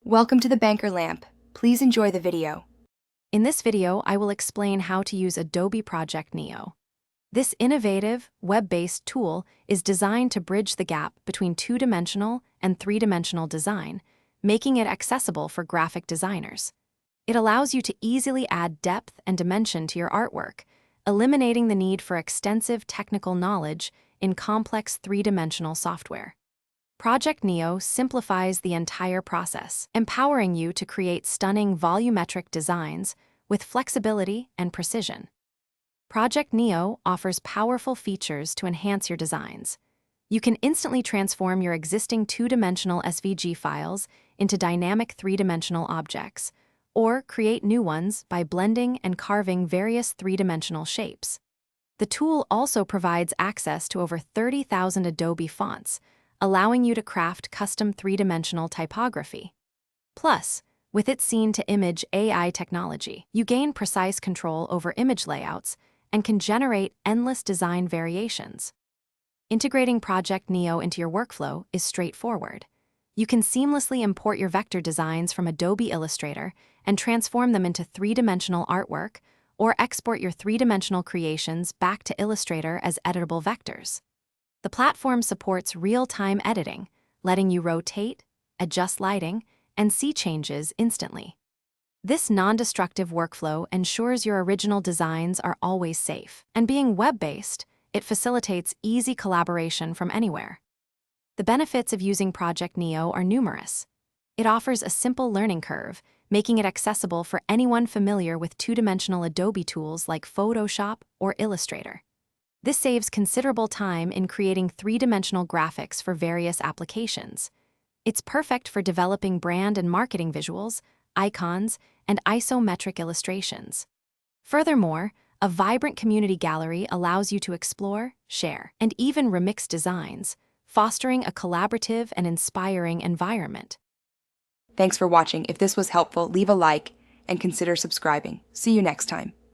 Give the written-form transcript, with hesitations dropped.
Welcome to the Banker Lamp. Please enjoy the video. In this video, I will explain how to use Adobe Project Neo. This innovative, web-based tool is designed to bridge the gap between two-dimensional and three-dimensional design, making it accessible for graphic designers. It allows you to easily add depth and dimension to your artwork, eliminating the need for extensive technical knowledge in complex three-dimensional software. Project Neo simplifies the entire process, empowering you to create stunning volumetric designs with flexibility and precision. Project Neo offers powerful features to enhance your designs. You can instantly transform your existing two-dimensional SVG files into dynamic three-dimensional objects, or create new ones by blending and carving various three-dimensional shapes. The tool also provides access to over 30,000 Adobe fonts, allowing you to craft custom three-dimensional typography. Plus, with its scene-to-image AI technology, you gain precise control over image layouts and can generate endless design variations. Integrating Project Neo into your workflow is straightforward. You can seamlessly import your vector designs from Adobe Illustrator and transform them into three-dimensional artwork, or export your three-dimensional creations back to Illustrator as editable vectors. The platform supports real-time editing, letting you rotate, adjust lighting, and see changes instantly. This non-destructive workflow ensures your original designs are always safe, and being web-based, it facilitates easy collaboration from anywhere. The benefits of using Project Neo are numerous. It offers a simple learning curve, making it accessible for anyone familiar with two-dimensional Adobe tools like Photoshop or Illustrator. This saves considerable time in creating three-dimensional graphics for various applications. It's perfect for developing brand and marketing visuals, icons, and isometric illustrations. Furthermore, a vibrant community gallery allows you to explore, share, and even remix designs, fostering a collaborative and inspiring environment. Thanks for watching. If this was helpful, leave a like and consider subscribing. See you next time.